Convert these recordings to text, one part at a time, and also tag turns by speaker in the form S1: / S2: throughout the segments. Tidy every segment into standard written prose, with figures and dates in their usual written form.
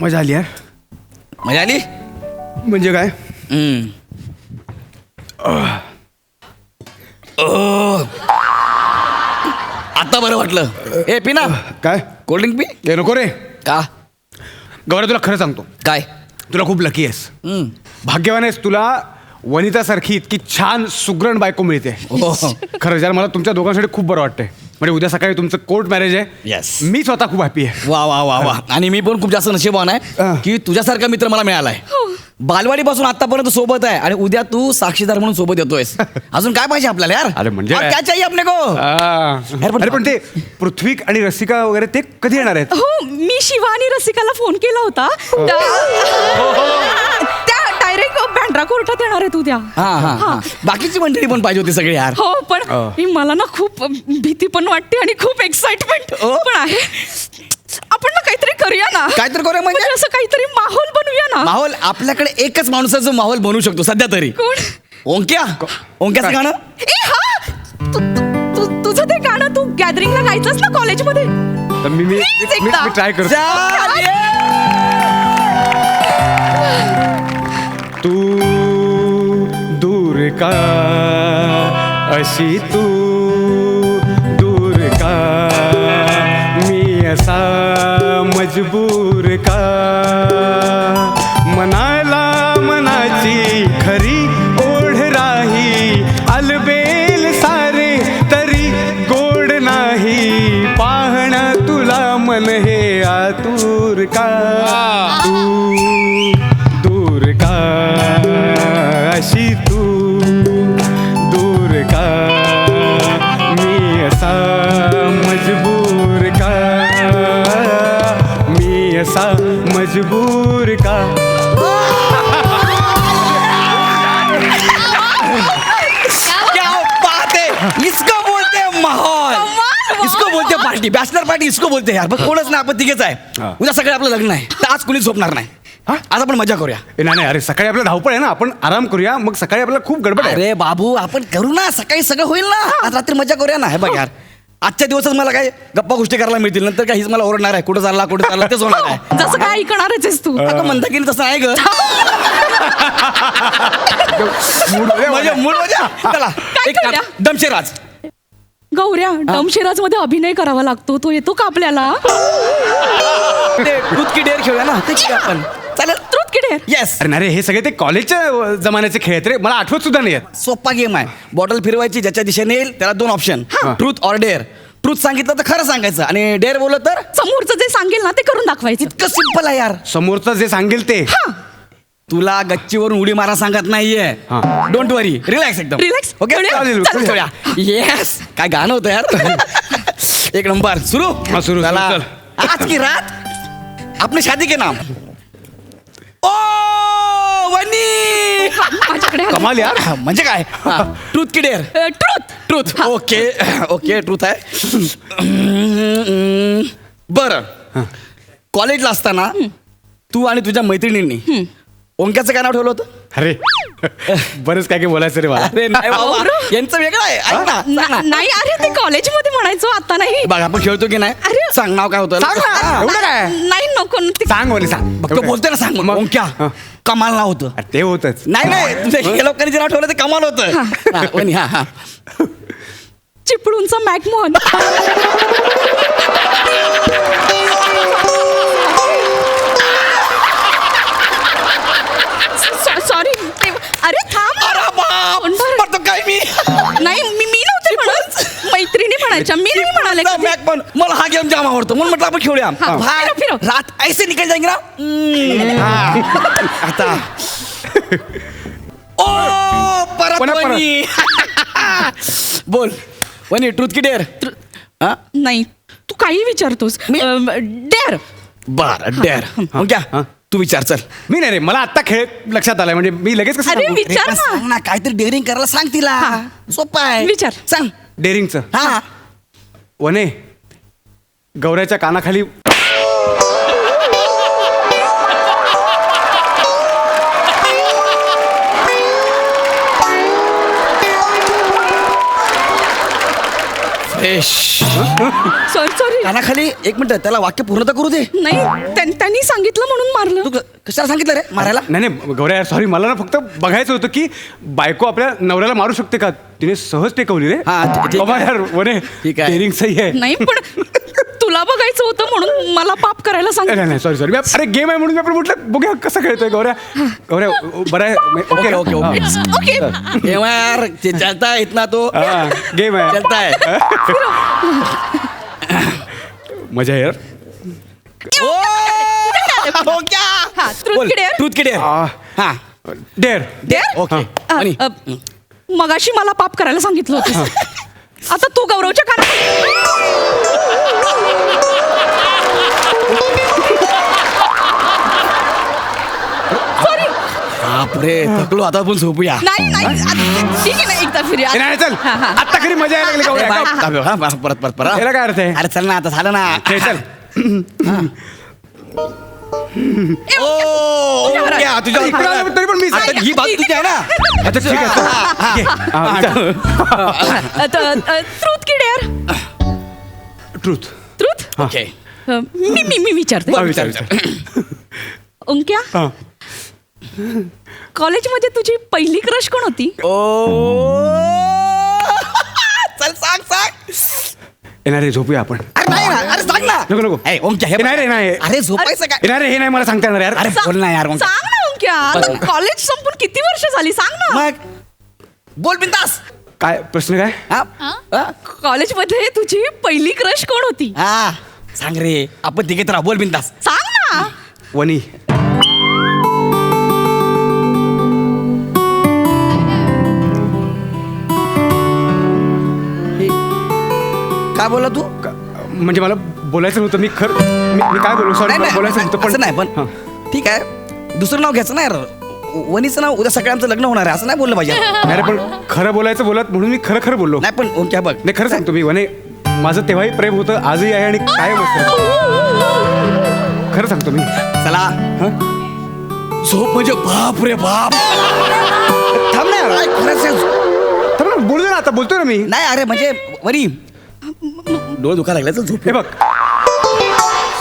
S1: मजा आली यार.
S2: मजा आली.
S1: म्हणजे काय?
S2: आता बरं वाटलं. ए पिना
S1: काय?
S2: Cold drink P.
S1: हे नको रे.
S2: का?
S1: गौऱ्या तुला खरं सांगतो,
S2: काय?
S1: तुला खूप लकी आहेस. भाग्यवान आहेस. तुला वनितासारखी इतकी छान सुगरण बायको मिळते. खरं जर मला तुमच्या दोघांसाठी खूप बरं वाटतंय. म्हणजे उद्या सकाळी तुमचं कोर्ट मॅरेज आहे.
S2: Yes.
S1: मी स्वतः खूप हॅपी आहे.
S2: वा वा वा वा. आणि मी पण खूप जास्त नशीबवान आहे की तुझ्यासारखा मित्र मला मिळालाय. बालवाडीपासून आतापर्यंत सोबत आहे आणि उद्या तू साक्षीदार म्हणून सोबत येतोयस. अजून काय पाहिजे आपल्याला यार?
S1: अरे म्हणजे
S2: और क्या चाहिए अपने को?
S1: अरे पण ते पृथ्वी आणि रसिका वगैरे ते कधी येणार आहेत?
S3: हो, मी शिवा आणि रसिकाला फोन केला होता. त्या डायरेक्ट बँड्रा कोर्टात येणार आहेत उद्या.
S2: हा. बाकीची मंडळी पण पाहिजे होती सगळी यार.
S3: हो, पण मला ना खूप भीती पण वाटते आणि खूप एक्साइटमेंट पण आहे. आपण ना काहीतरी करूया ना.
S2: काहीतरी करूया म्हणजे
S3: असं काहीतरी माहोल बनवूया ना.
S2: माहोल आपल्याकडे एकच माणूस आहे जो माहोल बनवू शकतो सध्या तरी.
S3: कोण?
S2: ओंक्याचं गाणं.
S3: ए हा, तुझं ते गाणं तू गॅदरिंगला गायचंस ना कॉलेजमध्ये.
S1: तर मी ट्राय करतो. तू दूर का अशी तू दूर का मी असा मजबूर का मनाला मनाची खरी ओढ राही अलबेल सारे तरी गोड नाही पाहणं तुला मन हे आतुर का तू दूर का अशी तू दूर का मी असा मजबूर का मी असा मजबूर का.
S2: क्या बात है. इसको बोलते हैं माहौल. इसको बोलते हैं पार्टी. बॅचलर पार्टी इसको बोलते यार. बस कोणच नाही, आपण तिघेच आहे. उद्या सकाळी आपलं लग्न आहे तर आज कुणी झोपणार नाही. आज आपण मजा करूया.
S1: नाही अरे सकाळी आपलं धावपळ आहे ना, आपण आराम करूया. मग सकाळी आपल्याला खूप गडबड आहे.
S2: अरे बाबू आपण करू ना, सकाळी सगळं होईल ना. आज रात्री मजा करूया ना. हे बघ यार, आजच्या दिवसच मला काय गप्पा गोष्टी करायला मिळतील. नंतर काय हीच मला ओरडणार आहे कुठं चालला तेच होणार आहे.
S3: जसं काय ऐकणारच आहेस तू.
S2: अगं म्हणता गेली तसं आहे ग. मूड मजा. चला एक
S3: करूया?
S2: दमशेराज.
S3: गौऱ्या, डमशेराज मध्ये अभिनय करावा लागतो. तो येतो का आपल्याला?
S2: ते दूध की डेअर खेळूया ना, ते खेळूया आपण. चालेल.
S3: ट्रुथ की डेअर.
S2: येस.
S1: अरे नाही रे, हे सगळे ते कॉलेजच्या जमान्याचे खेळ आहेत रे. मला आठवत सुद्धा नाही आहेत.
S2: सोपा गेम आहे. बॉटल फिरवायची, ज्याच्या दिशेने येईल त्याला 2 option. Truth or dare. Truth सांगितलं तर खरं सांगायचं आणि डेअर बोललं तर
S3: समोरचं जे सांगेल ना ते करून दाखवायचं.
S2: इतकं सिंपल आहे यार.
S1: समोरचं जे सांगेल ते.
S2: तुला गच्चीवरून उडी मारा सांगत नाहीये. डोंट वरी, रिलॅक्स एकदम.
S3: Relax?
S2: ओके.
S3: खेळूया?
S2: येस. काय गाणं होतं यार. एक नंबर. सुरू.
S1: सुरू.
S2: चला. आज की रात आपने शादी के नाम. ओ वनी.
S3: माझ्याकडे
S1: कमाल यार.
S2: म्हणजे काय? ट्रूथ की डेअर. ट्रूथ. ओके ट्रूथ आहे. बरं, कॉलेजला असताना तू आणि तुझ्या मैत्रिणींनी ओंक्याचं काय नाव ठेवलं होतं?
S1: अरे बरंच काय बोलायचं रे मला.
S2: अरे नाही बाबा, यांचं वेगळं आहे. ऐक ना, सांग ना.
S3: नाही अरे ते कॉलेजमध्ये म्हणायचो, आता नाही.
S2: बघ आपण खेळतो की नाही.
S3: अरे.
S2: सांग नाव काय होतं.
S1: एवढं काय?
S3: नाही नको ते-
S1: सांग बोले सांग.
S2: बघ तो बोलतोय ना, सांग मग. ओंक्या कमाल नाव होतं.
S1: अरे, ते होतच.
S2: नाही तुझ्या लोकांनी जे नाव ठेवलं ते कमाल होतं. वनी. हा
S3: चिपळूणचा मॅकमोहन. सॉरी. अरे थांब.
S2: अरे बाप. पण तो काय मी
S3: नाही मी नव्हते म्हणत, मैत्रिणी म्हणायच्या. मी नाही म्हणाले कधी.
S2: मॅक पण मला हा गेम जाम आवडतो म्हणून म्हटलं आपण खेळूया.
S3: हा, फिरव.
S2: रात ऐसे निकल जाएंगे ना. आता ओ परत वनी. बोल वनी. ट्रूथ की डेअर.
S3: नाही तू काही विचारतोस. डेअर.
S2: बर डेअर. क्या तू विचार. चल.
S1: मी नाही रे, मला आता खेळ लक्षात आलाय. म्हणजे मी लगेच कसं
S3: अरे
S1: सांगू?
S3: विचार ना.
S2: सांग ना, काहीतरी डेअरिंग करायला सांग तिला. सोपं आहे.
S3: विचार.
S2: सांग.
S1: डेअरिंगचं.
S2: हा
S1: वने गौऱ्याच्या कानाखाली
S3: सॉरी
S2: कानाखाली एक मिनिट त्याला वाक्य पूर्णता करू दे.
S3: नाही त्यांनी सांगितलं म्हणून मारलं.
S2: तू कशाला सांगितलं रे मारायला?
S1: नाही नाही गौऱ्या यार सॉरी, मला ना फक्त बघायचं होतं की बायको आपल्या नवऱ्याला मारू शकते का. तिने सहज टेकवली रे.
S2: हा, ठीक
S1: बाबा
S2: आहे.
S1: यार वने
S2: ठीक आहे.
S1: डेअरिंग सही आहे.
S3: नाही पण तुला बघायचं होतं म्हणून मला पाप करायला
S1: नाही
S3: सांगितलं.
S1: नाही सॉरी अरे गेम आहे म्हणून मी आपण म्हटलं बघूया कसं खेळतोय गौऱ्या. गौऱ्या बरं आहे.
S2: Okay, okay, okay.
S3: ओके
S2: हे यार ते चलता है इतना तो
S1: गेम आहे.
S2: चलता है.
S1: मजा आहे यार.
S2: हो क्या?
S3: हा, truth की dare?
S2: ट्रूथ की डेअर. हा
S1: डेअर
S3: Dare?
S2: ओके. आणि
S3: मगाशी मला पाप करायला सांगितलं होतं. आता तू गौरवच्या सॉरी.
S2: बापरे थकलो आता आपण झोपूया.
S3: नाही नाही ठीक आहे ना एकदा फिरूया.
S1: नाही चल
S3: हा, हा.
S1: आता खरी मजा यायला लागली गौऱ्या.
S2: हा, परत परत परत.
S1: याला काय अर्थ आहे.
S2: अरे चल ना आता झालं ना.
S1: खेळ चल.
S2: क्या तुझ्या
S1: इकडे आलं तरी पण मी
S2: आता ही बाजू तुझी आहे ना.
S1: अच्छा ठीक आहे.
S3: ट्रूथ की डेअर?
S1: ट्रूथ.
S3: ट्रूथ?
S2: ओके.
S3: मी विचारते.
S2: विचार विचार.
S3: ओंक्या,
S1: हा.
S3: कॉलेजमध्ये तुझी पहिली क्रश कोण होती?
S2: चल सांग सांग.
S1: येणार रे झोपूया आपण.
S2: अरे नाही ना, अरे सांग ना.
S1: नको नको.
S2: ए, ओंक्या हे
S1: नाही रे नाही.
S2: अरे झोपायचं काय?
S1: येणार रे हे नाही मला सांगता येणार यार.
S2: अरे बोल ना यार ओंक्या.
S3: सांग ना ओंक्या, कॉलेज संपून किती वर्ष झाली सांग ना.
S2: मग बोल बिंदास.
S1: काय प्रश्न काय.
S2: हा
S3: कॉलेजमध्ये तुझी पहिली क्रश कोण होती?
S2: हा सांग रे आपण तिघे तर बोल बिंदास.
S3: सांग ना.
S1: वनी.
S2: काय बोला तू?
S1: म्हणजे मला बोलायचं नव्हतं. मी मी काय बोलू सॉरी.
S2: नाही,
S1: बोलायचं
S2: नाही,
S1: नव्हतं
S2: असं नाही
S1: पण
S2: पण ठीक आहे. दुसरं नाव घ्यायचं नाही यार. वनीचं नाव उद्या सगळ्यांचं लग्न होणार आहे असं नाही बोललं पाहिजे.
S1: नाही रे, पण खरं बोलायचं बोलत म्हणून मी खरं बोललो.
S2: नाही पण ओंक्या बघ
S1: नाही खरं सांगतो मी वने माझं तेव्हाही प्रेम होतं आजही आहे आणि कायम असतं. खरं सांगतो मी.
S2: चला झोप म्हणजे बाप रे बाप. थांब ना यार. खरंच आहे.
S1: तर मग बोलू दे ना आता. बोलतोय ना मी.
S2: नाही अरे म्हणजे वरी डोळे दुखा लागले तर झोप.
S1: हे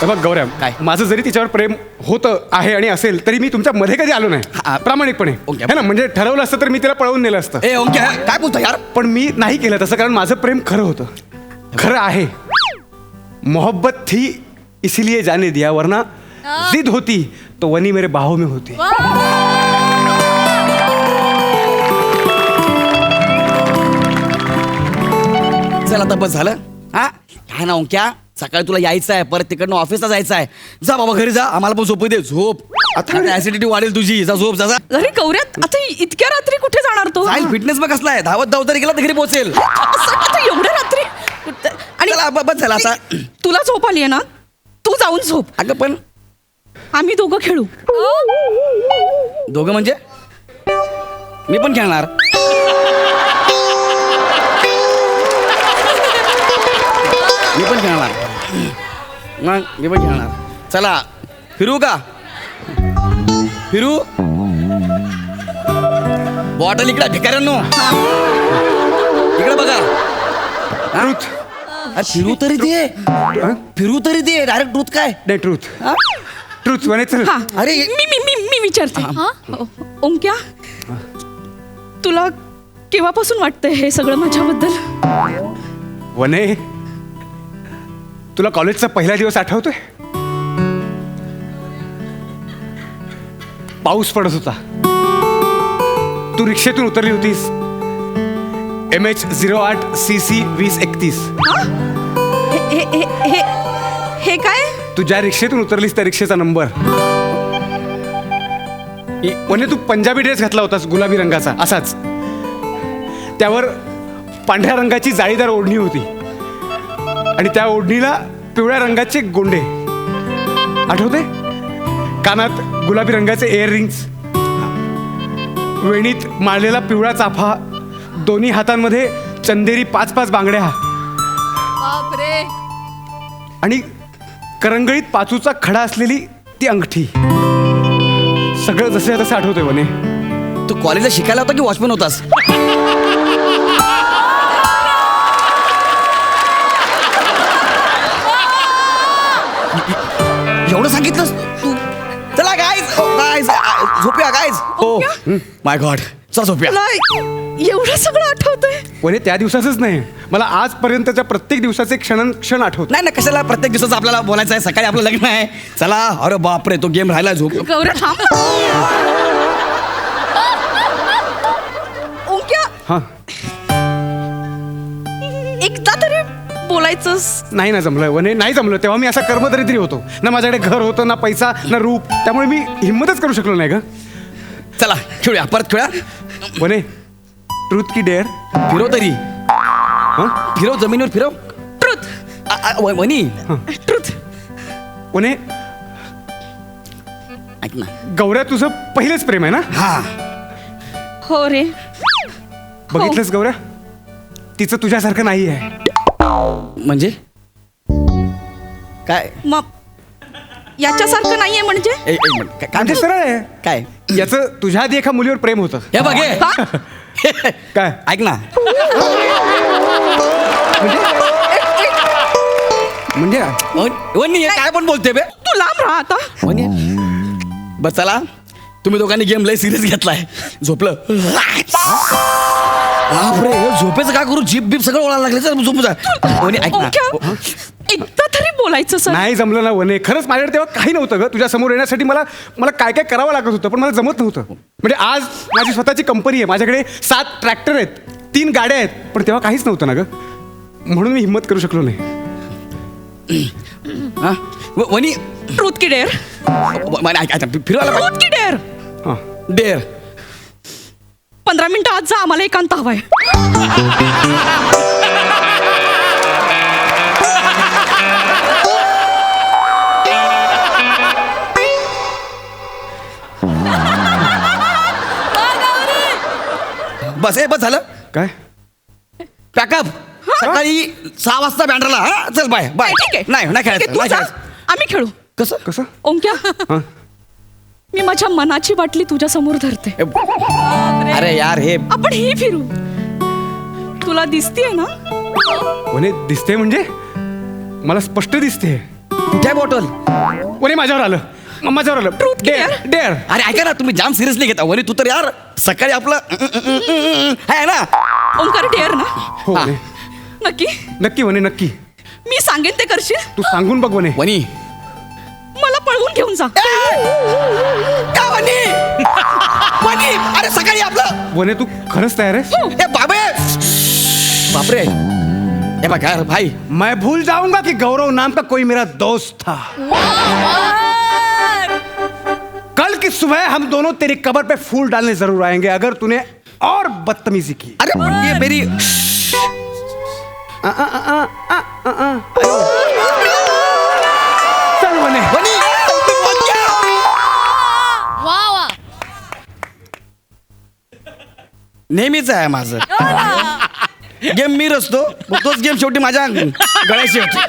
S1: बघ गौऱ्या
S2: काय?
S1: माझं जरी तिच्यावर प्रेम होतं आहे आणि असेल तरी मी तुमच्या मध्ये कधी आलो नाही.
S2: हा.
S1: प्रामाणिकपणे
S2: ओके.
S1: है ना. म्हणजे ठरवलं असतं तर मी तिला पळवून नेलं असतं.
S2: ए ओंक्या काय बोलतो यार.
S1: पण मी नाही केलं तसं कारण माझं प्रेम खरं होतं. खरं आहे. मोहब्बत थी इसीलिए जाने दिया वरना जिद होती तो वनी मेरे बाहों में होती.
S2: चल आता बस झालं. हा काय ना ओंक्या सकाळी तुला यायचं आहे परत तिकडनं ऑफिसला जायचं आहे. जा बाबा घरी जा आम्हाला पण झोपू दे. झोप आता ऍसिडिटी वाढेल तुझी. जा झोप जा जा.
S3: अरे गौऱ्यात आता इतक्या रात्री कुठे जाणार तो?
S2: जाईल फिटनेस बघ कसला आहे. धावत तरी गेला तर घरी पोहोचेल.
S3: आता एवढ्या रात्री आणि
S2: चला, बस झालं आता.
S3: तुला झोप आली आहे ना, तू जाऊन झोप.
S2: अगं पण
S3: आम्ही दोघं खेळू.
S2: दोघं म्हणजे मी पण खेळणार. मी पण खेळणार. मग मी पण खेळणार. चला फिरू का? फिरू. बॉटल इकडे भिकाऱ्यांनो इकडे बघा.
S1: ट्रूथ.
S2: अरे फिरू तरी दे. फिरू तरी दे. डायरेक्ट दूध काय?
S1: नाही ट्रूथ.
S2: हा?
S1: ट्रूथ वने चल.
S3: हा
S2: अरे.
S3: मी विचारते. ओंक्या, तुला केव्हापासून वाटतंय हे सगळं माझ्याबद्दल?
S1: वने तुला कॉलेजचा पहिला दिवस आठवतोय? पाऊस पडत होता. तू रिक्षेतून उतरली होतीस. MH08 CC 2031.
S3: हे काय?
S1: तू ज्या रिक्षेतून उतरलीस त्या रिक्षेचा नंबर. वने तू पंजाबी ड्रेस घातला होतास गुलाबी रंगाचा असाच. त्यावर पांढऱ्या रंगाची जाळीदार ओढणी होती आणि त्या ओढणीला पिवळ्या रंगाचे गोंडे. आठवते? कानात गुलाबी रंगाचे इयररिंग्स. वेणीत माळलेला पिवळा चाफा. दोन्ही हातांमध्ये चंदेरी 5-5 बांगड्या.
S3: बापरे.
S1: आणि करंगळीत पाचूचा खडा असलेली ती अंगठी. सगळं जसं तसं आठवतंय वने.
S2: तू कॉलेजला शिकायला होता की वॉचमॅन होतास? झोपूया काय हो माय गॉड चल झोपूया
S3: तुला एवढं सगळं आठवतंय
S1: वने त्या दिवसाचंच नाही मला आजपर्यंतच्या प्रत्येक दिवसाचे क्षण आठवत.
S2: नाही ना कशाला प्रत्येक दिवसाचं आपल्याला बोलायचं आहे सकाळी आपलं लग्न आहे चला अरे बापरे तो गेम राहिला झोप
S3: गौऱ्या थांब ओंक्या
S1: हा
S3: एकदा तरी बोलायचंस.
S1: नाही ना जमलं वने नाही जमलं तेव्हा मी असा कर्मदरिद्री होतो ना माझ्याकडे घर होतं ना पैसा ना रूप त्यामुळे मी हिंमतच करू शकलो नाही ग.
S2: चला खेळूया परत खेळूया
S1: वने ट्रूथ की डेअर.
S2: फिरव तरी
S1: हं?
S2: फिरव जमिनीवर फिरव
S3: ट्रुथ
S2: वनी
S3: ट्रुथ
S1: वने
S2: ऐक ना
S1: गौऱ्या तुझं पहिलेच प्रेम आहे ना.
S2: हा
S3: हो रे
S1: बघितलंस गौऱ्या तिचं तुझ्यासारखं नाही आहे.
S2: म्हणजे काय
S3: मग याच्यासारखं नाहीये म्हणजे
S2: एक मिनिट काय
S1: म्हणजे सरळ आहे
S2: काय
S1: याचं तुझ्या आधी एका मुलीवर प्रेम होतं.
S2: हे बघ हे.
S3: का?
S1: काय
S2: ऐक ना
S1: म्हणजे
S2: वनी हे काय पण बोलते बे
S3: तू लांब राहा आता.
S2: वनी बस चला तुम्ही दोघांनी गेम लय सिरियस घेतलाय झोपलं बापरे हे झोपेचं काय करू जीप बीप सगळं ओळायला लागले चल झोपू जा वनी ऐक ना
S3: ओंक्या एकदा तरी बोलायचं सर.
S1: नाही जमलं ना वने खरंच माझ्याकडे तेव्हा काही नव्हतं ग तुझ्या समोर येण्यासाठी मला मला काय काय करावं लागत होतं पण मला जमत नव्हतं. म्हणजे आज माझी स्वतःची कंपनी आहे माझ्याकडे 7 ट्रॅक्टर आहेत 3 गाड्या आहेत पण तेव्हा काहीच नव्हतं ना ग म्हणून मी हिंमत करू शकलो नाही.
S2: हा? वनी
S3: ट्रूथ की डेअर
S2: ऐक ऐक फिरवायला
S3: ट्रूथ की डेअर
S1: हां
S2: डेअर
S3: 15 मिनिटं आज जा आम्हाला एकांत हवाय.
S2: बस हे बस झालं
S1: काय
S2: पॅकअप सकाळी 6 वाजता बँड्राला हा चल बाय बाय
S3: ठीक आहे
S2: नाही नाही
S3: ठीक आहे,
S2: खेळायचं
S3: तू
S2: नाही
S3: जा,
S2: खेळायचं
S3: आम्ही खेळू.
S2: कसं
S1: कसं
S3: ओंक्या
S1: हां
S3: मी माझ्या मनाची बाटली तुझ्या समोर धरते.
S2: अरे यार हे
S3: आपण ही फिरू तुला दिसतीये ना.
S1: वने दिसते म्हणजे मला स्पष्ट दिसते.
S2: कुठे बॉटल
S1: वने माझ्यावर आलं माझ्यावर आलं
S3: Truth की
S1: डेअर डेअर
S2: अरे ऐका ना तुम्ही जाम सिरियसली घेता वरी तू तर यार सकाळी आपलं आहे ना
S3: ओंकार डेअर ना
S1: हो
S2: हां.
S1: वने.
S3: नक्की
S1: नक्की वने नक्की
S3: मी सांगेन ते करशील.
S1: तू सांगून बघ वने.
S2: वनी
S3: मला पळवून घेऊन जा.
S2: का वनी वनी अरे सकाळी आपलं
S1: वने तू खरंच तयार आहे.
S2: हे बाबे बापरे हे बघ यार भाई
S1: मैं भूल जाऊंगा कि गौरव नाम का कोई मेरा दोस्त था. कल की सुबह हम दोनों तेरी कब्र पे फूल डालने जरूर आएंगे अगर तूने और बदतमीजी की.
S2: अरे ये मेरी
S1: चल वने.
S2: वनी नेहमीच आहे माझं गेम मी रचतो तोच गेम शेवटी माझ्या गळ्याशी होतो